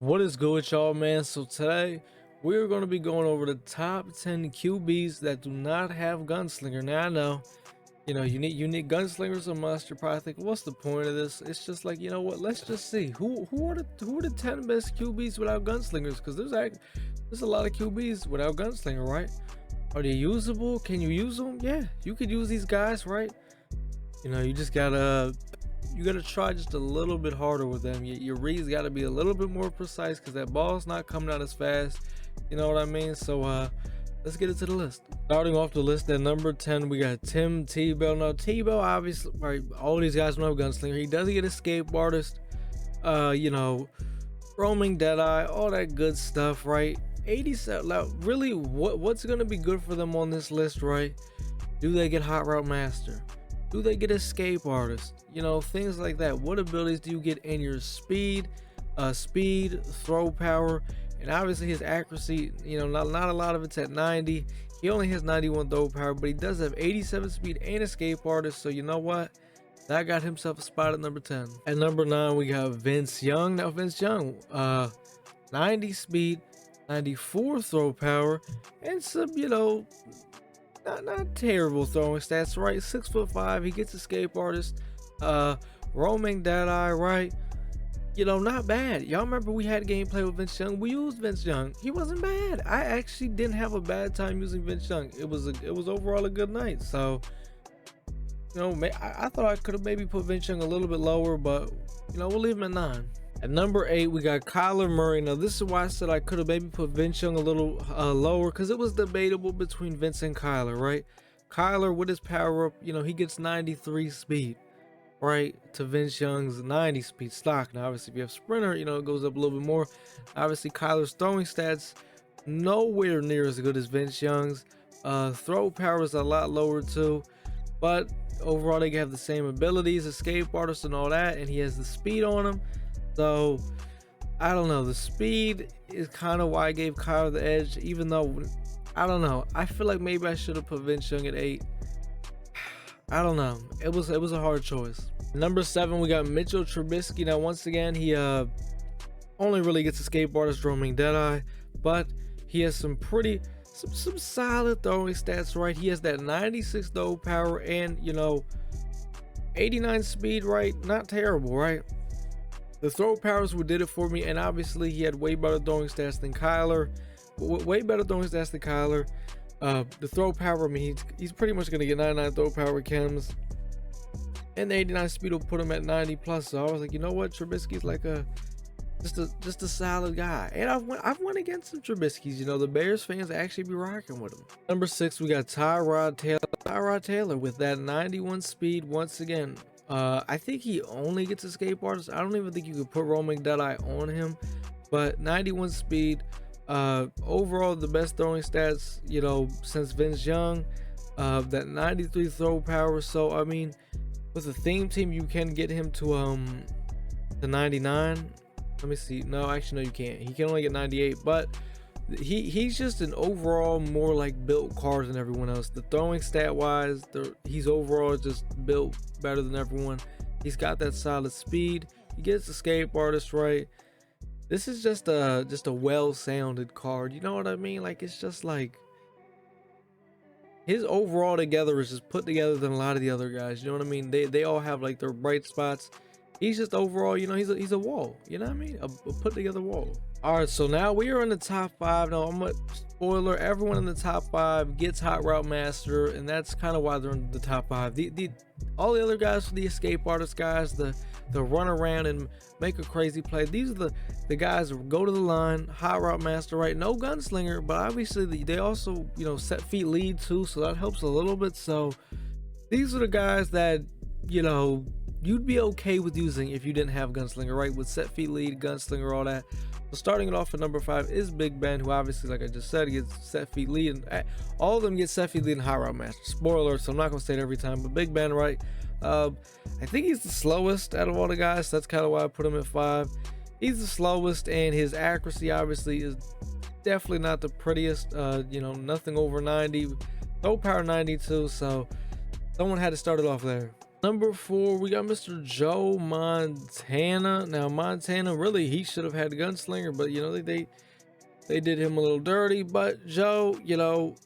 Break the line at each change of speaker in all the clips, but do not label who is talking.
What is good with y'all, man? So today we're going to be going over the top 10 QBs that do not have Gunslinger. Now I know, you need Gunslingers a must. You're probably thinking, what's the point of this? It's just like, you know what? Let's just see who are the 10 best QBs without Gunslingers? Because there's a lot of QBs without Gunslinger, right? Are they usable? Can you use them? Yeah, you could use these guys, right? You just gotta try just a little bit harder with them. Your reads gotta be a little bit more precise because that ball's not coming out as fast. You know what I mean? So let's get into the list. Starting off the list at number 10, we got Tebow. Now Tebow, obviously, right? All these guys don't have Gunslinger. He doesn't get escape artist. Roaming Deadeye, all that good stuff, right? 87. Now, really, what's gonna be good for them on this list, right? Do they get Hot Route Master? Do they get escape artist? Things like that. What abilities do you get in your speed, throw power, and obviously his accuracy? Not a lot of it's at 90. He only has 91 throw power, but he does have 87 speed and escape artist. So you know what? That got himself a spot at number 10. At number 9, we got Vince Young. Now Vince Young, 90 speed, 94 throw power, and some, not terrible throwing stats, right? 6'5", he gets escape artist, roaming Deadeye, right? Not bad. Y'all remember we had gameplay with Vince Young? We used Vince Young. He wasn't bad. I actually didn't have a bad time using Vince Young. It was overall a good night. So I thought I could have maybe put Vince Young a little bit lower, but we'll leave him at 9. At number 8, we got Kyler Murray. Now, this is why I said I could have maybe put Vince Young a little lower, because it was debatable between Vince and Kyler, right? Kyler, with his power up, he gets 93 speed, right? To Vince Young's 90 speed stock. Now, obviously, if you have Sprinter, it goes up a little bit more. Obviously, Kyler's throwing stats nowhere near as good as Vince Young's. Throw power is a lot lower, too. But overall, they have the same abilities, escape artist and all that, and he has the speed on him. So I don't know, the speed is kind of why I gave Kyler the edge, even though I don't know, I feel like maybe I should have put Vince Young at 8. I don't know, it was a hard choice. Number 7, we got Mitchell Trubisky. Now once again, he only really gets escape artist, roaming Deadeye, but he has some solid throwing stats, right? He has that 96 throw power and 89 speed, right? Not terrible, right? The throw powers what did it for me, and obviously he had way better throwing stats than Kyler. The throw power, I mean, he's pretty much going to get 99 throw power chems, and the 89 speed will put him at 90 plus. So I was like, you know what, Trubisky's like just a solid guy. And I've won against some Trubiskys. The Bears fans actually be rocking with him. Number 6, we got Tyrod Taylor. Tyrod Taylor with that 91 speed once again. I think he only gets escape artist. I don't even think you could put roaming Deadeye on him, but 91 speed. Overall, the best throwing stats, since Vince Young. That 93 throw power. So I mean, with a theme team, you can get him to 99. Let me see. No, actually, no, you can't. He can only get 98, but he's just an overall more like built card than everyone else. The throwing stat wise, he's overall just built better than everyone. He's got that solid speed. He gets escape artist, right? This is just a well-sounded card. You know what I mean? Like, it's just like his overall together is just put together than a lot of the other guys. You know what I mean? They all have like their bright spots. He's just overall, he's a wall. You know what I mean? A put together wall. All right, so now we are in the top 5. Now, I'm a spoiler. Everyone in the top 5 gets Hot Route Master, and that's kind of why they're in the top 5. All the other guys, for the escape artist guys, the run around and make a crazy play. These are the guys that go to the line, Hot Route Master, right? No Gunslinger, but obviously they also, set feet lead too, so that helps a little bit. So these are the guys that, you'd be okay with using if you didn't have Gunslinger, right? With set feet lead, Gunslinger, all that. So starting it off at number 5 is Big Ben, who obviously, like I just said, gets set feet lead, and all of them get set feet lead and Hot Route Master. Spoiler, so I'm not gonna say it every time, but Big Ben, right? I think he's the slowest out of all the guys, so that's kind of why I put him at 5. He's the slowest, and his accuracy obviously is definitely not the prettiest. Nothing over 90, throw power 92, so someone had to start it off there. Number 4, we got Mr. Joe Montana. Now Montana, really, he should have had Gunslinger, but you know they did him a little dirty. But Joe, you know,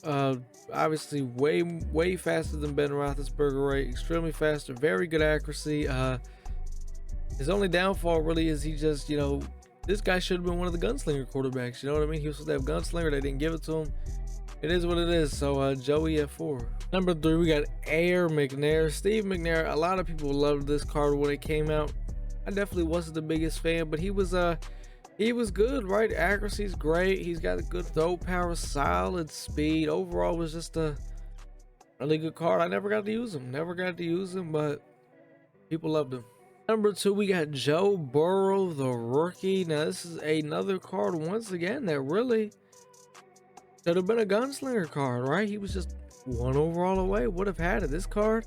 obviously way faster than Ben Roethlisberger, right? Extremely faster, very good accuracy. His only downfall really is he just, you know, this guy should have been one of the Gunslinger quarterbacks. You know what I mean? He was supposed to have Gunslinger. They didn't give it to him. It is what it is. So Joey at 4. Number 3, we got Air McNair. Steve McNair. A lot of people loved this card when it came out. I definitely wasn't the biggest fan, but he was good, right? Accuracy's great. He's got a good throw power, solid speed. Overall, was just a really good card. I never got to use him. But people loved him. Number 2, we got Joe Burrow, the rookie. Now, this is another card, once again, that really should have been a Gunslinger card, right? He was just 1 overall away. Would have had it. This card,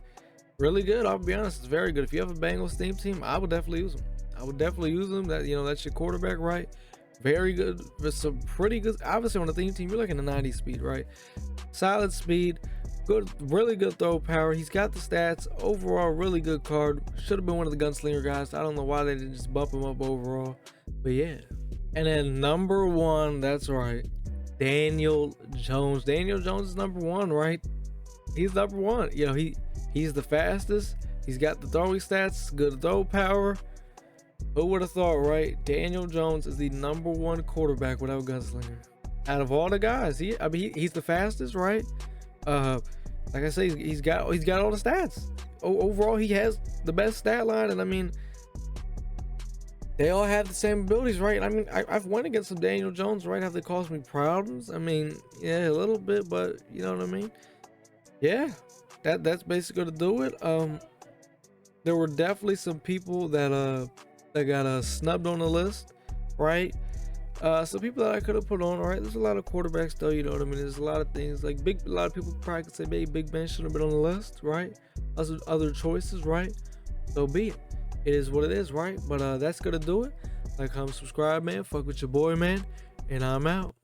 really good. I'll be honest, it's very good. If you have a Bengals team, I would definitely use him. That, you know, that's your quarterback, right? Very good. With some pretty good. Obviously, on the team, you're looking at 90 speed, right? Solid speed. Good, really good throw power. He's got the stats. Overall, really good card. Should have been one of the Gunslinger guys. I don't know why they didn't just bump him up overall. But yeah. And then number 1, that's right, Daniel Jones. Daniel Jones is number 1, right? He's number 1. You know, he's the fastest. He's got the throwing stats, good throw power. Who would have thought, right? Daniel Jones is the number 1 quarterback without Gunslinger. Out of all the guys, he's the fastest, right? Like I say, he's got all the stats. Overall, he has the best stat line, and I mean, they all have the same abilities, right? I mean, I've went against some Daniel Jones, right? Have they caused me problems? I mean, yeah, a little bit, but you know what I mean? Yeah, that's basically gonna do it. There were definitely some people that got snubbed on the list, right? Some people that I could have put on, all right. There's a lot of quarterbacks though, you know what I mean? There's a lot of things like a lot of people probably could say maybe Big Ben should have been on the list, right? Other choices, right? So be it. It is what it is, right? But that's gonna do it. Like, comment, subscribe, man. Fuck with your boy, man. And I'm out.